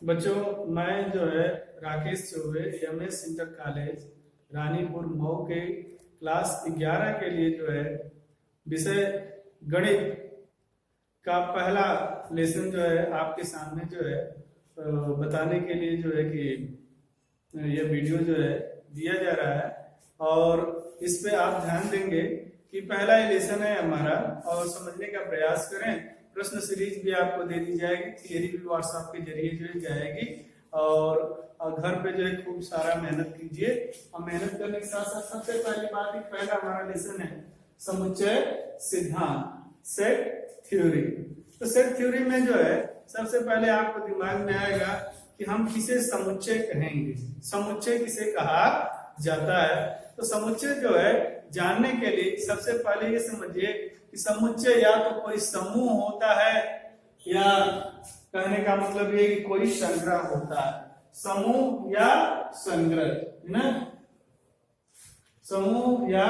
बच्चों, मैं जो है Rakesh Choubey MS inter college Ranipur Mau के क्लास 11 के लिए जो है विषय गणित का पहला लेसन जो है आपके सामने जो है बताने के लिए जो है कि यह वीडियो जो है दिया जा रहा है। और इस पे आप ध्यान देंगे कि पहला ये लेसन है हमारा और समझने का प्रयास करें। प्रश्न सीरीज भी आपको दे दी जाएगी, थियरी भी व्हाट्सएप के जरिए जो है जाएगी। और घर पे जो है खूब सारा मेहनत कीजिए। और मेहनत करने के साथ साथ सबसे पहली बात ही पहला हमारा लेसन है समुच्चय सिद्धांत, सेट थ्योरी। तो सेट थ्योरी में जो है सबसे पहले आपको दिमाग में आएगा कि हम किसे समुच्चय कहेंगे, समुच्चय किसे कहा जाता है। तो समुच्चय जो है जानने के लिए सबसे पहले ये समझिए कि समुच्चय या तो कोई समूह होता है या कहने का मतलब ये कि कोई संग्रह होता है। समूह या संग्रह, है ना, समूह या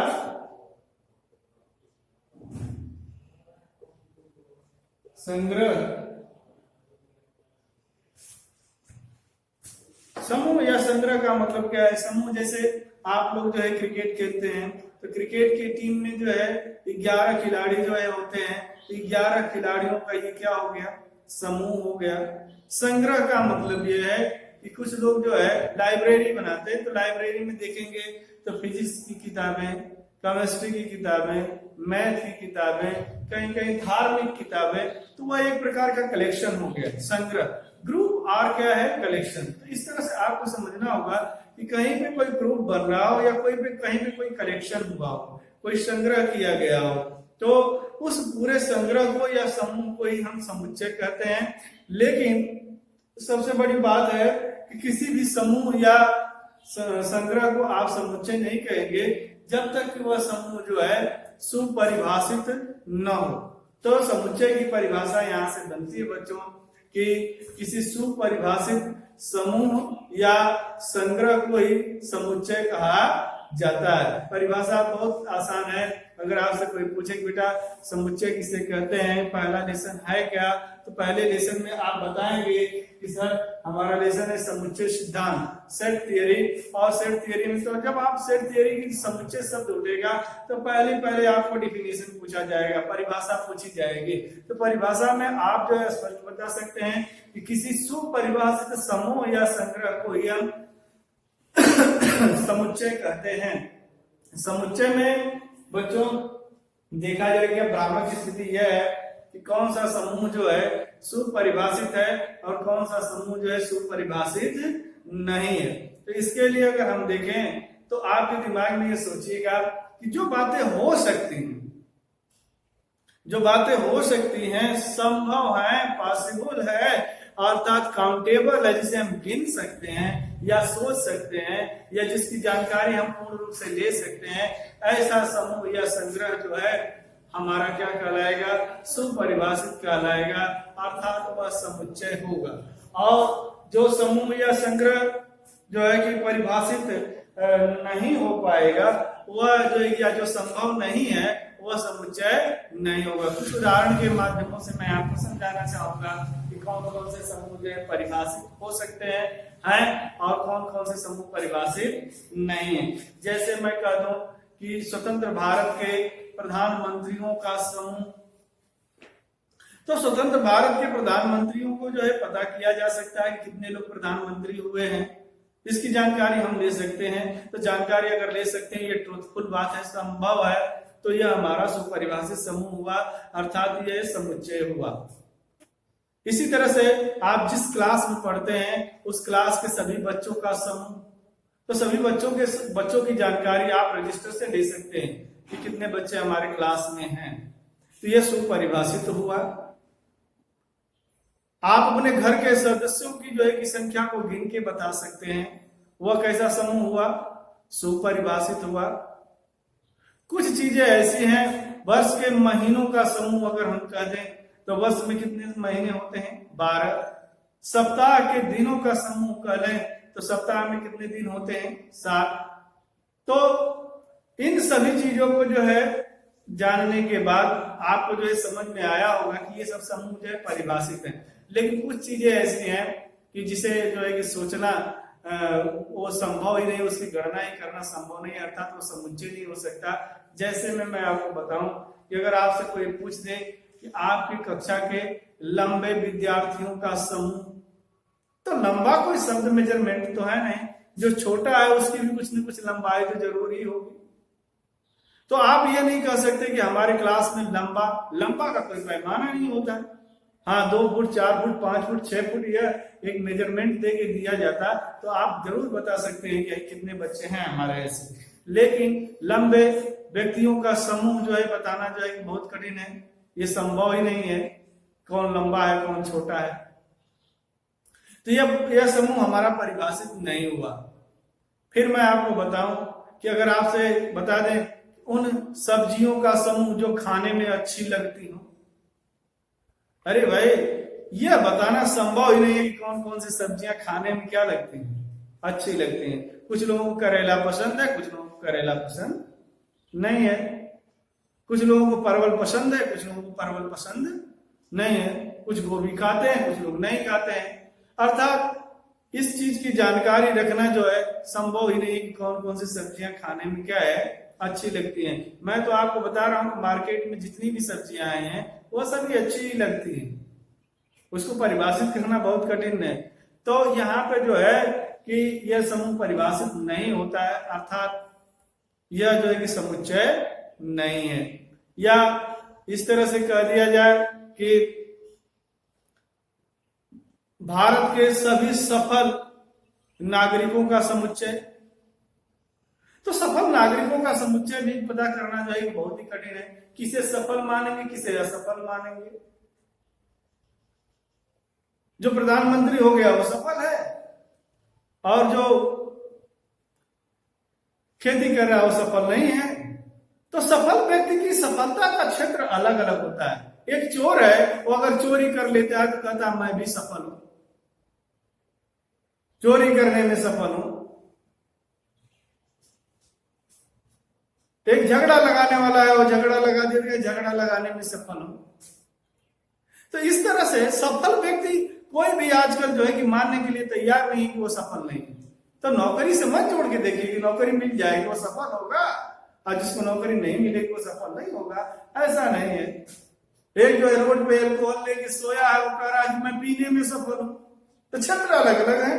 संग्रह। समूह या संग्रह का मतलब क्या है? समूह जैसे आप लोग जो है क्रिकेट खेलते हैं तो क्रिकेट की टीम में जो है 11 खिलाड़ी जो है होते हैं। 11 खिलाड़ियों का ये क्या हो गया? समूह हो गया। संग्रह का मतलब ये है कि कुछ लोग जो है लाइब्रेरी बनाते हैं, तो लाइब्रेरी में देखेंगे तो फिजिक्स की किताबें, केमिस्ट्री की किताबें, मैथ की किताबें, कहीं कहीं धार्मिक किताबें, तो वह एक प्रकार का कलेक्शन हो गया संग्रह। ग्रुप और क्या है? कलेक्शन। तो इस तरह से आपको समझना होगा कि कहीं पे कोई ग्रुप बन रहा हो या कहीं पे कोई कलेक्शन हुआ हो, कोई संग्रह किया गया हो, तो उस पूरे संग्रह को या समूह को ही हम समुच्चय कहते हैं। लेकिन सबसे बड़ी बात है कि किसी भी समूह या संग्रह को आप समुच्चय नहीं कहेंगे जब तक कि वह समूह जो है सुपरिभाषित न हो। तो समुच्चय की परिभाषा यहाँ से बनती है बच्चों कि किसी सुपरिभाषित समूह या संग्रह को ही समुच्चय कहा जाता है। परिभाषा बहुत आसान है। अगर आपसे कोई पूछे कि बेटा समुच्चय किसे कहते हैं, पहला लेसन है क्या, तो पहले लेसन में आप बताएंगे कि सर हमारा लेसन है समुच्चय सिद्धांत, सेट थियरी। और सेट थियरी में तो जब आप सेट थियरी की समुच्चय शब्द उठेगा तो पहले आपको डिफिनेशन पूछा जाएगा, परिभाषा पूछी जाएगी। तो परिभाषा में आप जो है स्पष्ट बता सकते हैं कि किसी सुपरिभाषित समूह या संग्रह को ही हम समुच्चय कहते हैं। समुच्चय में बच्चों देखा जाएगा भ्रामक स्थिति यह है कि कौन सा समूह जो है सुपरिभाषित है और कौन सा समूह जो है सुपरिभाषित नहीं है। तो इसके लिए अगर हम देखें तो आपके दिमाग में ये सोचिएगा कि जो बातें हो सकती हैं, जो बातें हो सकती हैं, संभव है, पॉसिबल है, अर्थात काउंटेबल है, जिसे हम गिन सकते हैं या सोच सकते हैं या जिसकी जानकारी हम पूर्ण रूप से ले सकते हैं, ऐसा समूह या संग्रह जो है हमारा क्या कहलाएगा? सुपरिभाषित कहलाएगा, अर्थात वह समुच्चय होगा। और जो समूह या संग्रह जो है कि परिभाषित नहीं हो पाएगा, वह जो संभव नहीं है, वह समुच्चय नहीं होगा। कुछ उदाहरण के माध्यमों से मैं आपको समझाना चाहूंगा कि कौन कौन से समूह जो है परिभाषित हो सकते हैं और कौन कौन से समूह परिभाषित नहीं है। जैसे मैं कह दूं कि स्वतंत्र भारत के प्रधानमंत्रियों का समूह, तो स्वतंत्र भारत के प्रधानमंत्रियों को जो है पता किया जा सकता है कि कितने लोग प्रधानमंत्री हुए हैं, इसकी जानकारी हम ले सकते हैं। तो जानकारी अगर ले सकते हैं, ये ट्रूथफुल बात है, संभव है, तो यह हमारा सुपरिभाषित समूह हुआ, अर्थात यह समुच्चय हुआ। इसी तरह से आप जिस क्लास में पढ़ते हैं उस क्लास के सभी बच्चों का समूह, तो सभी बच्चों की जानकारी आप रजिस्टर से ले सकते हैं कि कितने बच्चे हमारे क्लास में हैं, तो यह सुपरिभाषित हुआ। आप अपने घर के सदस्यों की जो है की संख्या को गिन के बता सकते हैं, वह कैसा समूह हुआ? सुपरिभाषित हुआ। कुछ चीजें ऐसी हैं, वर्ष के महीनों का समूह अगर हम कह दें तो वर्ष में कितने महीने होते हैं? 12। सप्ताह के दिनों का समूह कह लें तो सप्ताह में कितने दिन होते हैं? 7। तो इन सभी चीजों को जो है जानने के बाद आपको जो है समझ में आया होगा कि ये सब समूह जो है परिभाषित है। लेकिन कुछ चीजें ऐसी हैं कि जिसे जो है कि सोचना वो संभव ही नहीं, उसकी गणना ही करना संभव नहीं, अर्थात वो समुच्चय नहीं हो सकता। जैसे मैं आपको बताऊं कि अगर आपसे कोई पूछ दे कि आपकी कक्षा के लंबे विद्यार्थियों का समूह, तो लंबा कोई शब्द मेजरमेंट तो है नहीं, जो छोटा है उसकी भी कुछ न कुछ लंबाई तो जरूरी होगी। तो आप ये नहीं कह सकते कि हमारे क्लास में लंबा का कोई पैमाना नहीं होता है। हाँ, 2 फुट 4 फुट 5 फुट 6 फुट यह एक मेजरमेंट दे के दिया जाता तो आप जरूर बता सकते हैं कि कितने बच्चे हैं हमारे ऐसे। लेकिन लंबे व्यक्तियों का समूह जो है बताना जो है बहुत कठिन है, ये संभव ही नहीं है, कौन लंबा है कौन छोटा है। तो यह समूह हमारा परिभाषित नहीं हुआ। फिर मैं आपको बताऊं कि अगर आपसे बता दें उन सब्जियों का समूह जो खाने में अच्छी लगती हो, अरे भाई यह बताना संभव ही नहीं है कि कौन कौन सी सब्जियां खाने में क्या लगती हैं, अच्छी लगती हैं। कुछ लोगों को करेला पसंद है, कुछ लोगों को करेला पसंद नहीं है, कुछ लोगों को परवल पसंद है, कुछ लोगों को परवल पसंद नहीं है, कुछ गोभी खाते हैं, कुछ लोग नहीं खाते हैं। अर्थात इस चीज की जानकारी रखना जो है संभव ही नहीं कि कौन कौन सी सब्जियां खाने में क्या है अच्छी लगती हैं। मैं तो आपको बता रहा हूं मार्केट में जितनी भी सब्जियां आई हैं वो सभी अच्छी ही लगती हैं, उसको परिभाषित करना बहुत कठिन है। तो यहाँ पे जो है कि यह समूह परिभाषित नहीं होता है, अर्थात यह जो है कि समुच्चय नहीं है। या इस तरह से कह दिया जाए कि भारत के सभी सफल नागरिकों का समुच्चय, तो सफल नागरिकों का समुच्चय भी पता करना जो है बहुत ही कठिन है। किसे सफल मानेंगे, किसे असफल मानेंगे। जो प्रधानमंत्री हो गया वो सफल है, और जो खेती कर रहा है वो सफल नहीं है। तो सफल व्यक्ति की सफलता का क्षेत्र अलग अलग होता है। एक चोर है, वो अगर चोरी कर लेता है तो कहता मैं भी सफल हूं, चोरी करने में सफल हूं। एक झगड़ा लगाने वाला है, वो झगड़ा लगा दिया, झगड़ा लगाने में सफल हूं। तो इस तरह से सफल व्यक्ति कोई भी आजकल जो है कि मानने के लिए तैयार नहीं कि वो सफल नहीं है। तो नौकरी से मत जोड़ के देखिए कि नौकरी मिल जाएगी वो सफल होगा, और जिसको नौकरी नहीं मिलेगी वो सफल नहीं होगा, ऐसा नहीं है। एक जो रोड पे अल्कोहल लेके सोया है वो कह रहा है कि मैं पीने में सफल हूं। तो क्षेत्र अलग अलग है,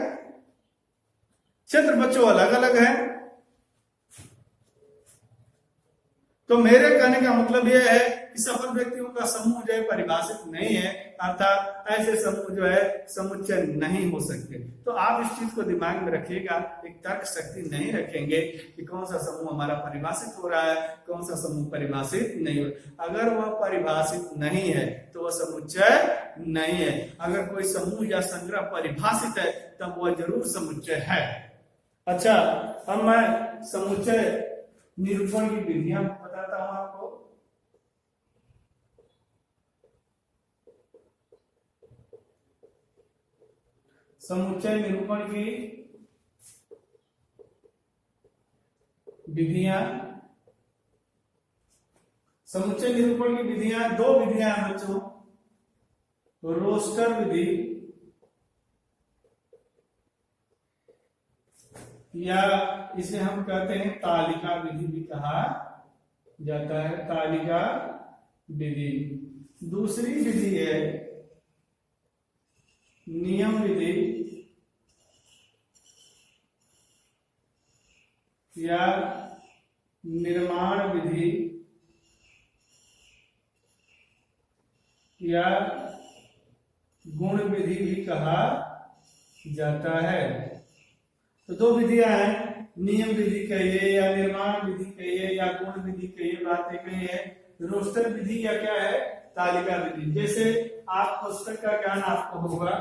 क्षेत्र बच्चों अलग अलग है। तो मेरे कहने का मतलब यह है कि सफल व्यक्तियों का समूह जो है परिभाषित नहीं है, अर्थात ऐसे समूह जो है समुच्चय नहीं हो सकते। तो आप इस चीज को दिमाग में रखिएगा, एक तर्क शक्ति नहीं रखेंगे कि कौन सा समूह हमारा परिभाषित हो रहा है, कौन सा समूह परिभाषित नहीं हो। अगर वह परिभाषित नहीं है तो वह समुच्चय नहीं है। अगर कोई समूह या संग्रह परिभाषित है तब वह जरूर समुच्चय है। अच्छा, अब मैं समुच्चय निरूपण की विधियां बताता हूं आपको। समुच्चय निरूपण की विधियां, समुच्चय निरूपण की विधियां, 2 विधियां हैं बच्चों, रोस्टर विधि या इसे हम कहते हैं तालिका विधि भी कहा जाता है, तालिका विधि। दूसरी विधि है नियम विधि या निर्माण विधि या गुण विधि भी कहा जाता है। तो 2 विधियां हैं, नियम विधि कहिए या निर्माण विधि कहिए या गुण विधि कहिए, बातें कहिए। रोस्टर विधि या क्या है, तालिका विधि। जैसे आप कोष्ठक का ज्ञान आपको होगा,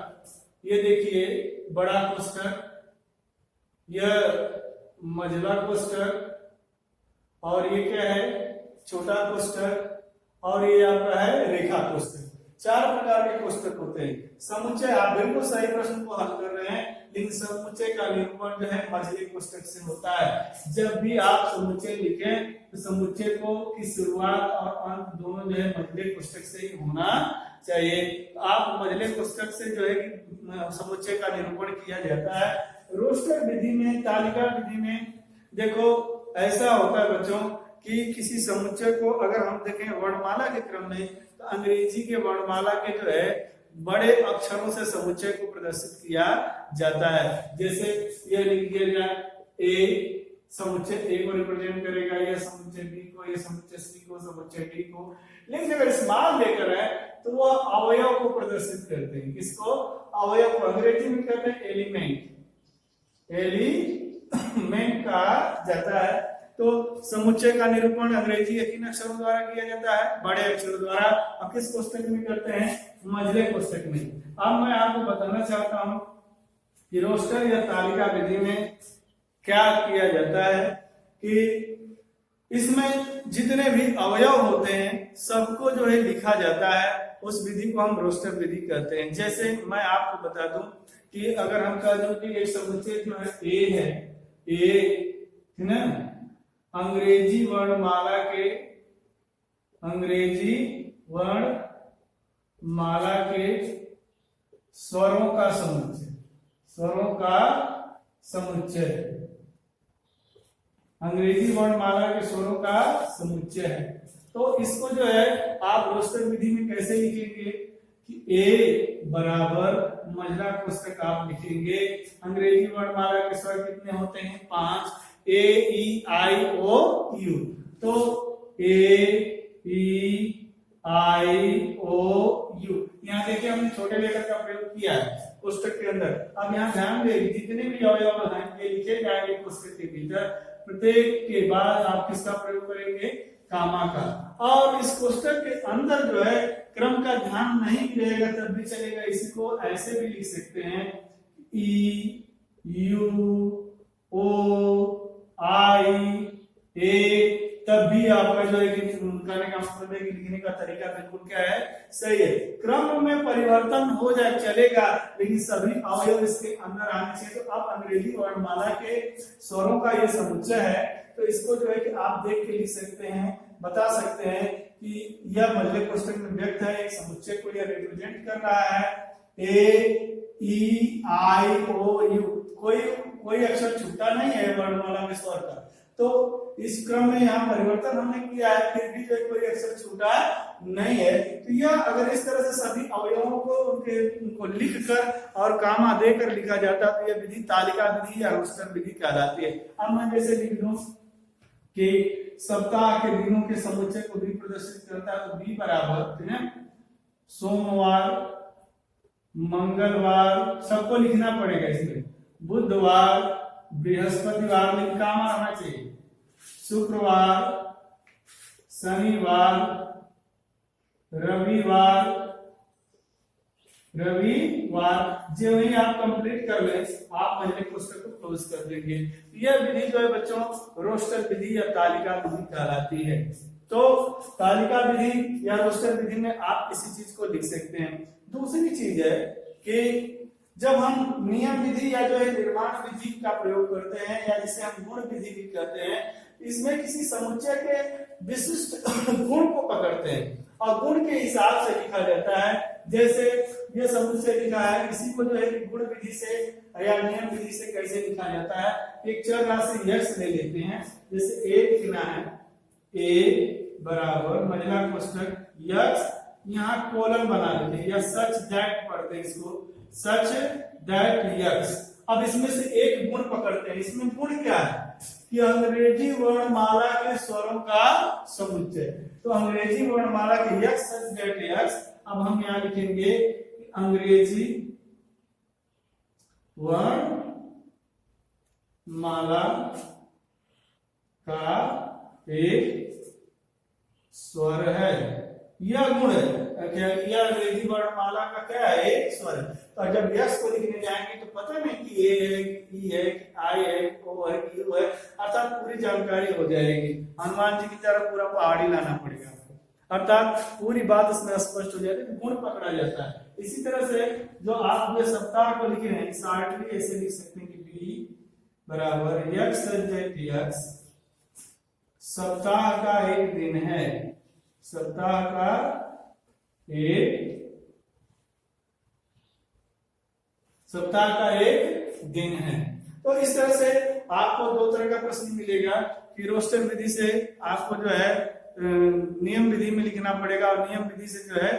ये देखिए बड़ा कोष्ठक, यह मझला कोष्ठक, और ये क्या है छोटा कोष्ठक, और ये आपका है रेखा कोष्ठक। 4 प्रकार के कोष्टक होते हैं। समुच्चय, आप बिल्कुल सही प्रश्न को हल कर रहे हैं, लेकिन समुच्चय का निरूपण जो है मझले कोष्टक से होता है। जब भी आप समुच्चय लिखें तो समुच्चय को की शुरुआत और अंत दोनों जो है मझले कोष्टक से ही होना चाहिए। आप मझले कोष्टक से जो है कि समुच्चय का निरूपण किया जाता है। रोस्टर विधि में, तालिका विधि में देखो ऐसा होता है बच्चों कि किसी समुच्चय को अगर हम देखें वर्णमाला के क्रम में, तो अंग्रेजी के वर्णमाला के जो है बड़े अक्षरों से समुच्चय को प्रदर्शित किया जाता है। जैसे ये लिख दिया जाए ए, समुच्चय ए को रिप्रेजेंट करेगा, यह समुच्चय बी को, यह समुच्चय सी को, समुच्चय डी को। लेकिन अगर स्मॉल लेकर है तो वह अवयव को प्रदर्शित करते हैं। किसको? अवयव को अंग्रेजी में कहते हैं एलिमेंट, एलिमेंट कहा जाता है। तो समुच्चय का निरूपण अंग्रेजी के 3 अक्षरों द्वारा किया जाता है, बड़े अक्षरों द्वारा। अब किस कोष्टक में करते हैं? मझले कोष्टक में। अब मैं आपको बताना चाहता हूं कि रोस्टर या तालिका विधि में क्या किया जाता है कि इसमें जितने भी अवयव होते हैं सबको जो है लिखा जाता है। उस विधि को हम रोस्टर विधि कहते हैं। जैसे मैं आपको बता दूं कि अगर हम कह दूं कि एक समुच्चय जो है ए है, ए है ना, अंग्रेजी वर्णमाला के स्वरों का समुच्चय, स्वरों का समुच्चय, अंग्रेजी वर्णमाला के स्वरों का समुच्चय है। तो इसको जो है आप रोस्टर विधि में कैसे लिखेंगे कि ए बराबर मझला कोष्टक आप लिखेंगे। अंग्रेजी वर्णमाला के स्वर कितने होते हैं? 5, ए ई आई ओ यू। तो ए ई आई ओ यू, यहाँ देखिए हमने छोटे लेटर का प्रयोग किया है कोष्टक के अंदर। अब यहाँ ध्यान दें जितने भी अवयव हैं ये लिखे जाएंगे कोष्टक के भीतर। प्रत्येक के बाद आप किसका प्रयोग करेंगे? कामा का। और इस कोष्टक के अंदर जो है क्रम का ध्यान नहीं रहेगा तब भी चलेगा। इसी को ऐसे भी लिख सकते हैं ई यू ओ आई ए, तब भी आपका जो है कहने का मतलब है कि लिखने का तरीका बिल्कुल क्या है? सही है। क्रम में परिवर्तन हो जाए चलेगा, लेकिन सभी अवयव इसके अंदर आने चाहिए। तो आप अंग्रेजी वर्णमाला के स्वरों का ये समुच्चय है, तो इसको जो है कि आप देख के लिख सकते हैं, बता सकते हैं कि यह मझले कोष्टक में व्यक्त है, एक समुच्चय को यह रिप्रेजेंट कर रहा है। ए ई आई ओ यू, कोई अक्षर छूटा नहीं है वर्णमाला में स्वर का। तो इस क्रम में यहाँ परिवर्तन हमने किया है, फिर भी कोई अक्षर छूटा नहीं है। तो यह अगर इस तरह से सभी अवयवों को उनको लिखकर और कामा देकर लिखा जाता है तो यह विधि तालिका विधि या रोस्टर विधि कहलाती है। अब मैं जैसे लिख दूं कि सप्ताह के दिनों के समुच्चय को भी प्रदर्शित करता है, तो बी बराबर है सोमवार, मंगलवार, सबको लिखना पड़ेगा इसमें, बुधवार, बृहस्पतिवार में कामा रहना चाहिए, शुक्रवार, शनिवार, रविवार, जो ही आप कंप्लीट कर ले आप मझले कोष्टक को क्लोज कर देंगे। यह विधि जो है बच्चों रोस्टर विधि या तालिका विधि कहलाती है। तो तालिका विधि या रोस्टर विधि में आप किसी चीज को लिख सकते हैं। दूसरी चीज है कि जब हम नियम विधि या जो है निर्माण विधि का प्रयोग करते हैं या जिसे हम गुण विधि भी कहते हैं, इसमें किसी समुच्चय के विशिष्ट गुण को पकड़ते हैं और गुण के हिसाब से लिखा जाता है। जैसे ये समुच्चय लिखा है, इसी को जो है गुण विधि से या नियम विधि से कैसे लिखा जाता है। एक चर राशि यक्स ले लेते हैं, जैसे ए लिखना है, ए बराबर मझला कोष्टक यक्स, यहाँ कोलन बना लेते हैं या सच दैट पढ़ते हैं इसको, सच दैट यक्स। अब इसमें से एक गुण पकड़ते हैं। इसमें गुण क्या है कि अंग्रेजी वर्णमाला के स्वरों का समुच्चय। तो अंग्रेजी वर्णमाला के यक्स, सच दैट यक्स। अब हम यहां लिखेंगे अंग्रेजी वर्णमाला का एक स्वर है, यह गुण है। यह अंग्रेजी वर्णमाला का क्या है? एक स्वर है। तो जब यक्स को लिखने जाएंगे तो पता नहीं कि ए है, ई है, आई है, ओ है, यू है, अर्थात पूरी जानकारी हो जाएगी। हनुमान जी की तरह पूरा पहाड़ी लाना पड़ेगा आपको। अर्थात पूरी बात इसमें स्पष्ट हो जाती है, गुण पकड़ा जाता है। इसी तरह से जो आप जो सप्ताह को लिखे हैं शार्टली ऐसे लिख सकते हैं कि बी बराबर यक्स यक्स सप्ताह का एक दिन है, सप्ताह का एक दिन है। तो इस तरह से आपको दो तरह का प्रश्न मिलेगा कि रोस्टर विधि से आपको जो है नियम विधि में लिखना पड़ेगा, और नियम विधि से जो है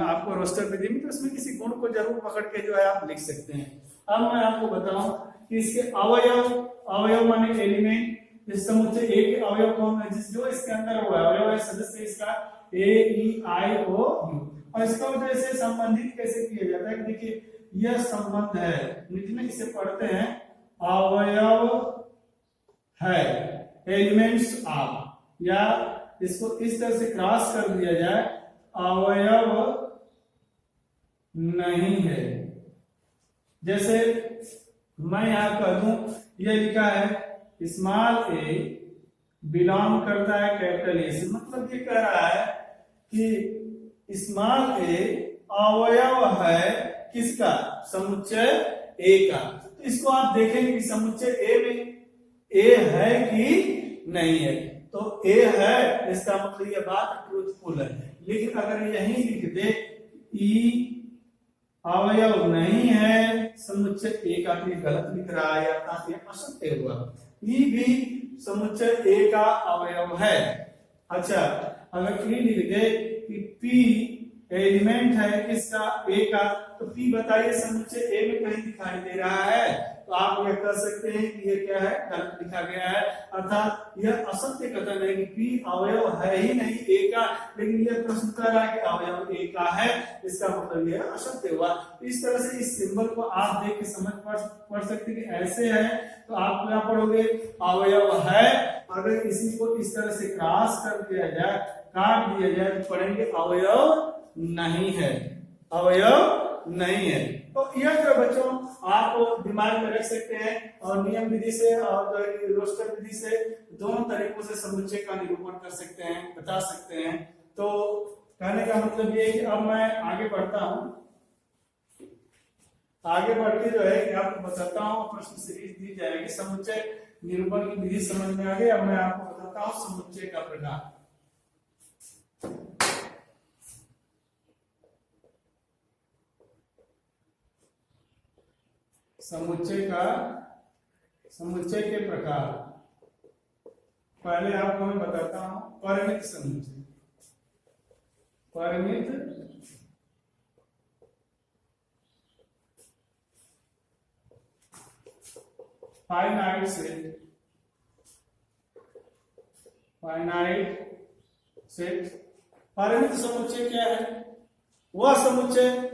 आपको रोस्टर विधि में, तो उसमें किसी गुण को जरूर पकड़ के जो है आप लिख सकते हैं। अब मैं आपको बताऊं कि इसके अवयव माने एलिमेंट, जिस समुच्चय ए के अवयव कौन है, जिस जो इसके अंदर हुआ अवयव है सदस्य इसका ए ई आई ओ यू, और इसको वजह से संबंधित कैसे किया जाता है। देखिए यह संबंध है, जिसमें इसे पढ़ते हैं अवयव है, एलिमेंट्स ऑफ, या इसको इस तरह से क्रॉस कर दिया जाए अवयव नहीं है। जैसे मैं यहां कह दूं यह लिखा है स्मॉल ए बिलोंग करता है कैपिटल ए से, मतलब ये कह रहा है कि स्मॉल ए अवयव है किसका, समुच्चय ए का। तो इसको आप देखेंगे कि समुच्चय ए में ए है कि नहीं है, तो ए है इसका मतलब यह बात ट्रूथफुल है। लेकिन अगर यही लिख दे ई अवयव नहीं है समुच्चय ए का, तो गलत लिख रहा है, अर्थात यह असत्य हुआ। ई भी समुच्चय ए का अवयव है। अच्छा, अगर ई लिख दे कि पी एलिमेंट है किसका, ए का, तो पी बताइए समुच्चय ए में कहीं दिखाई दे रहा है, तो आप यह कह सकते हैं कि यह क्या है, गलत लिखा गया है, अर्थात यह असत्य कथन है कि पी अवयव है ही नहीं ए का, लेकिन यह प्रश्न कर रहा है कि अवयव ए का है, इसका मतलब यह असत्य हुआ। इस तरह से इस सिंबल को आप देख के समझ पढ़ सकते हैं कि ऐसे है, तो आप क्या पढ़ोगे, अवयव है। अगर इसी को इस तरह से क्रॉस कर दिया जाए, काट दिया जाए, तो पढ़ेंगे अवयव नहीं है, अवयव नहीं है। तो यह जो बच्चों आप दिमाग में रख सकते हैं, और नियम विधि से और रोस्टर विधि से दोनों तरीकों से समुच्चय का निरूपण कर सकते हैं, बता सकते हैं। तो कहने का मतलब ये है कि अब मैं आगे बढ़ता हूं, आगे बढ़ के जो है कि आपको बताता हूं, प्रश्न सीरीज दी जाएगी, समुच्चय निरूपण की विधि समझ में आ गई। अब मैं आपको बताता हूं समुच्चय का प्रकार। समुच्चय के प्रकार, पहले आपको मैं बताता हूं परिमित समुच्चय। परिमित फाइनाइट सेट। परिमित समुच्चय क्या है, वह समुच्चय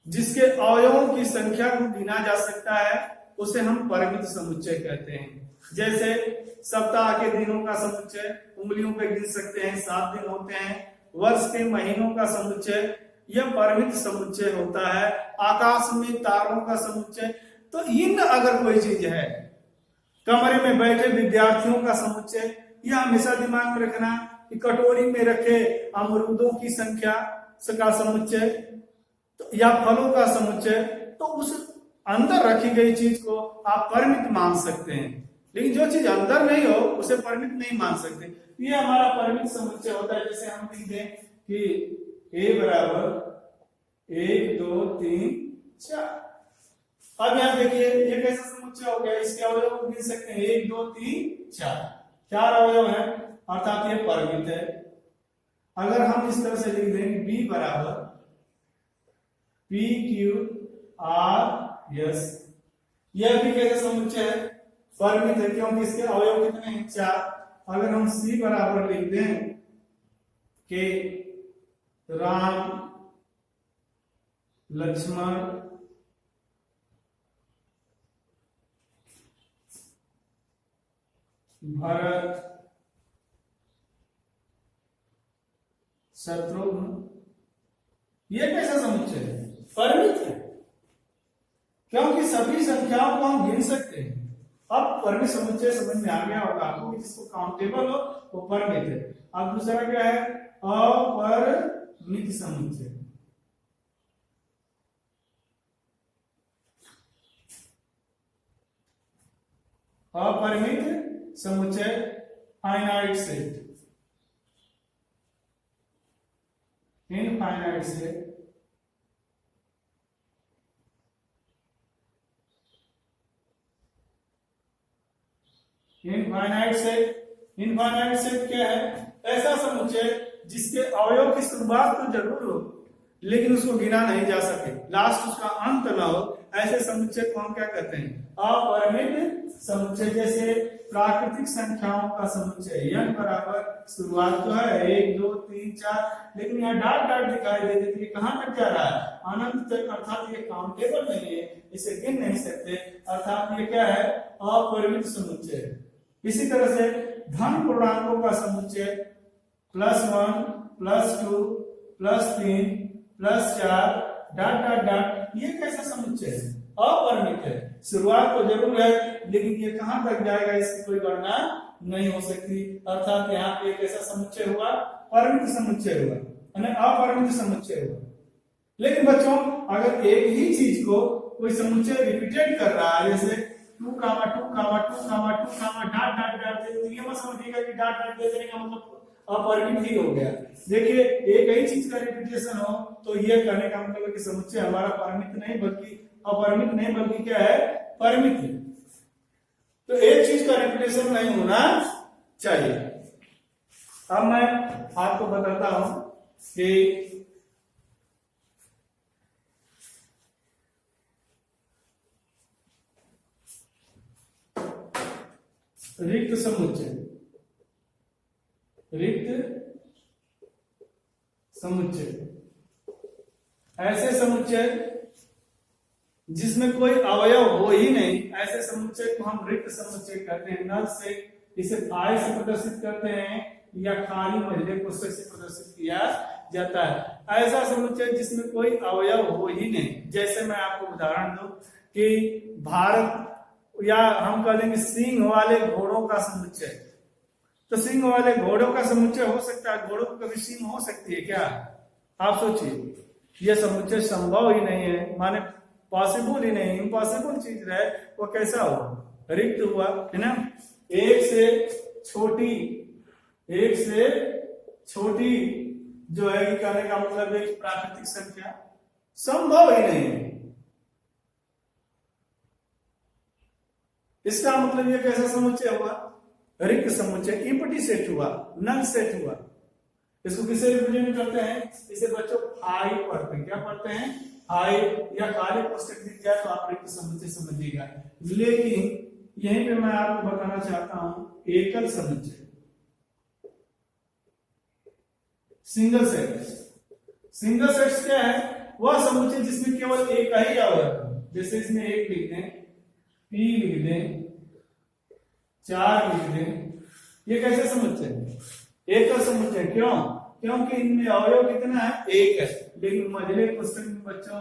जिसके अवयवों की संख्या को गिना जा सकता है, उसे हम परिमित समुच्चय कहते हैं। जैसे सप्ताह के दिनों का समुच्चय उंगलियों पे गिन सकते हैं, 7 दिन होते हैं। वर्ष के महीनों का समुच्चय यह परिमित समुच्चय होता है। आकाश में तारों का समुच्चय, तो इन अगर कोई चीज है, कमरे में बैठे विद्यार्थियों का समुच्चय, यह हमेशा दिमाग में रखना कि कटोरी में रखे अमरूदों की संख्या का समुच्चय, तो या फलों का समुच्चय, तो उस अंदर रखी गई चीज को आप परिमित मान सकते हैं। लेकिन जो चीज अंदर नहीं हो उसे परिमित नहीं मान सकते। ये हमारा परिमित समुच्चय होता है। जैसे हम लिख दें कि a बराबर 1 2 3 4। अब यहां देखिए ये कैसा समुच्चय हो गया, इसके अवयव को गिन सकते हैं 1 2 3 4, 4 अवयव है, अर्थात ये परिमित है। अगर हम इस तरह से लिख दें b बराबर P Q R S, यह भी कैसे समुच्चय है, परिमित है, क्योंकि इसके अवयव कितने हैं, 4। अगर हम C बराबर लिख दें कि राम लक्ष्मण भरत शत्रुघ्न, यह कैसा समुच्चय है, परिमित है, क्योंकि सभी संख्याओं को हम गिन सकते हैं। अब परिमित समुच्चय समझ में आ गया होगा आपको कि जिसको काउंटेबल हो वो परिमित है। अब दूसरा क्या है, अपरिमित समुच्चय। अपरिमित समुच्चय finite set, infinite set, infinite set. Infinite set क्या है, ऐसा समुच्चय जिसके अवयव की शुरुआत तो जरूर हो लेकिन उसको गिना नहीं जा सके, लास्ट उसका अंत ना हो, ऐसे समुच्चय को हम क्या कहते हैं, अपरिमित समुच्चय। जैसे प्राकृतिक संख्याओं का समुच्चय n बराबर शुरुआत तो है 1 2 3 4, लेकिन यहाँ डॉट डॉट दिखाई दे देती है, कहां तक जा रहा है, अनंत तक, अर्थात ये काउंटेबल नहीं है, इसे गिन नहीं सकते, अर्थात ये क्या है, अपरिमित समुच्चय। इसी तरह से धन पूर्णांकों का समुच्चय +1 +2 +3 +4 डॉट डॉट डॉट, ये कैसा समुच्चय है, अपरिमित है, शुरुआत तो जरूर है लेकिन ये कहां तक जाएगा इसकी कोई गणना नहीं हो सकती, अर्थात यहाँ पे एक ऐसा समुच्चय हुआ, परिमित समुच्चय हुआ, यानी अपरिमित समुच्चय हुआ। लेकिन बच्चों अगर एक ही चीज को कोई समुच्चय रिपीटेड कर रहा है, जैसे 2, 2, 2, 2, डॉट डॉट डॉट, तो ये मत समझिएगा कि डॉट डॉट दे देने का मतलब अपरिमित ही हो गया। देखिए एक ही चीज का रिपीटेशन हो तो ये कहने का मतलब है कि समुच्चय हमारा परिमित नहीं बल्कि अपरिमित नहीं बल्कि क्या है, परिमित है। तो एक चीज का रिपीटेशन नहीं होना चाहिए। अब मैं आपको बताता हूं कि रिक्त समुच्चय, रिक्त समुच्चय, ऐसे समुच्चय जिसमें कोई अवयव हो ही नहीं, ऐसे समुच्चय को हम रिक्त समुच्चय कहते हैं। नल से इसे फाई से प्रदर्शित करते हैं या खाली मझले कोष्ठक से प्रदर्शित किया जाता है। ऐसा समुच्चय जिसमें कोई अवयव हो ही नहीं, जैसे मैं आपको उदाहरण दूं कि भारत, या हम कह देंगे सिंह वाले घोड़ों का समुच्चय, तो सिंह वाले घोड़ों का समुच्चय हो सकता है, घोड़ों को कभी सिंह हो सकती है क्या, आप सोचिए, यह समुच्चय संभव ही नहीं है, माने पॉसिबल ही नहीं, इम्पॉसिबल चीज रहे वो कैसा हुआ, रिक्त हुआ, है ना। एक से छोटी जो है कहने का मतलब एक प्राकृतिक संख्या संभव ही नहीं है। इसका मतलब ये कैसा समुच्चय हुआ, रिक्त समुच्चय, इम्पटी सेट हुआ, नल सेट हुआ। इसको किसे रिप्रेजेंट करते हैं, इसे बच्चों फाई पढ़ते हैं, क्या पढ़ते हैं, फाई, या खाली कोष्ठक दिख जाए तो आप रिक्त समुच्चय समझिएगा। लेकिन यहीं पे मैं आपको बताना चाहता हूं एकल समुच्चय, सिंगल सेट। सिंगल सेट क्या है, वह समुच्चय जिसमें केवल एक ही अवयव, जैसे इसमें 1 लिख दें, P लिख दें, 4 लिख दें, ये कैसे समुच्चय है, एकल समुच्चय। क्यों, क्योंकि इनमें अवयव कितना है, 1 है। लेकिन मझले कोष्ठक में बच्चों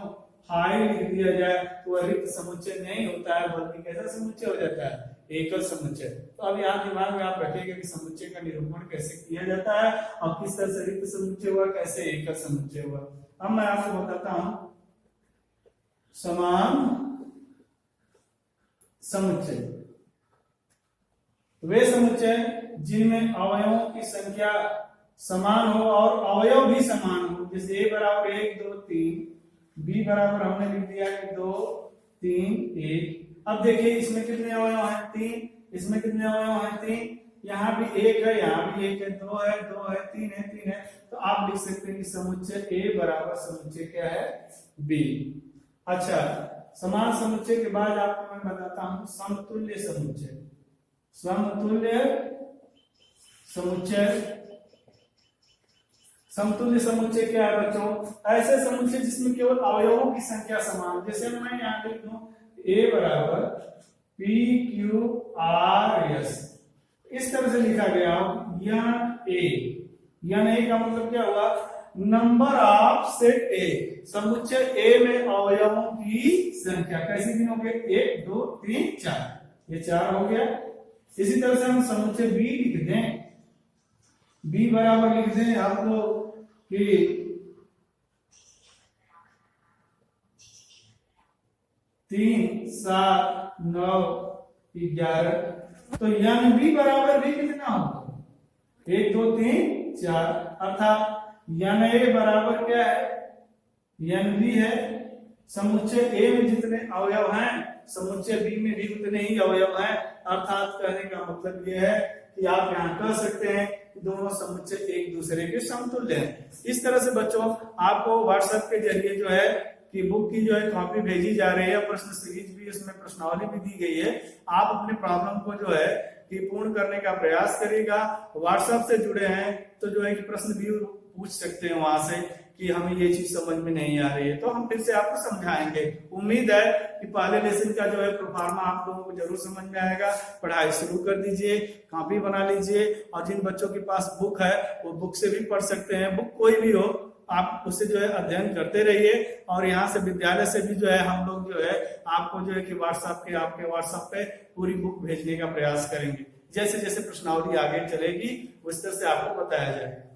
फाई लिख दिया जाए तो वह रिक्त समुच्चय नहीं होता है, बल्कि कैसा समुच्चय हो जाता है, एकल समुच्चय। तो अब यहाँ दिमाग में आप रखिएगा कि समुच्चय का निरूपण कैसे किया जाता है और किस तरह से रिक्त समुच्चय हुआ, कैसे एकल समुच्चय हुआ। अब मैं आपको बताता हूं समान समुच्चय, वे समुच्चय जिनमें अवयवों की संख्या समान हो और अवयव भी समान हो, जैसे a बराबर 1 2 3, b बराबर हमने लिख दिया कि 2 3 1। अब देखिए इसमें कितने अवयव हैं, 3, इसमें कितने अवयव हैं, 3, यहाँ भी 1 है, यहाँ भी 1 है, 2 है, 2 है, 3 है, 3 है। तो आप लिख सकते हैं कि समुच्चय a बराबर समुच्चय क्या है, b। अच्छा, समान समुच्चय के बाद आपको मैं बताता हूं समतुल्य समुच्चय। समतुल्य समुच्चय, समतुल्य समुच्चय क्या है बच्चों, ऐसे समुच्चय जिसमें केवल अवयवों की संख्या समान, जैसे मैं यहाँ लिख दूं a बराबर p q r s, इस तरह से लिखा गया हो, यह a, यह a का मतलब क्या हुआ, नंबर ऑफ सेट a, समुच्चय a में अवयवों की संख्या कैसी गिनोगे, 1 2 3 4, ये 4 हो गया। इसी तरह से हम समुच्चय बी लिख दें। बी बराबर लिख दें आप लोग कि 3, 7, 9, 11। तो यानी बी बराबर भी कितना होगा? 1, 2, 3, 4। अर्थात यन ए बराबर क्या है? यन बी है। समुच्चय ए में जितने अवयव हैं समुच्चय बी में भी उतने ही अवयव हैं। अर्थात कहने का मतलब यह है कि आप यहाँ कह सकते हैं कि दोनों समुच्चय एक दूसरे के समतुल्य हैं। इस तरह से बच्चों आपको व्हाट्सएप के जरिए जो है कि बुक की जो है कॉपी भेजी जा रही है, प्रश्न सीरीज भी इसमें प्रश्नावली भी दी गई है। आप अपने प्रॉब्लम को जो है कि पूर्ण करने का प्रयास करिएगा। व्हाट्सएप से जुड़े हैं तो जो है कि प्रश्न भी पूछ सकते हैं वहां से कि हमें ये चीज समझ में नहीं आ रही है, तो हम फिर से आपको समझाएंगे। उम्मीद है कि पहले लेसन का जो है प्रोफार्मा आप लोगों को जरूर समझ में आएगा। पढ़ाई शुरू कर दीजिए, कॉपी बना लीजिए, और जिन बच्चों के पास बुक है वो बुक से भी पढ़ सकते हैं। बुक कोई भी हो आप उससे जो है अध्ययन करते रहिए। और यहाँ से विद्यालय से भी जो है हम लोग जो है आपको जो है कि आपके व्हाट्सएप पे पूरी बुक भेजने का प्रयास करेंगे। जैसे जैसे प्रश्नावली आगे चलेगी उस तरह से आपको बताया जाएगा।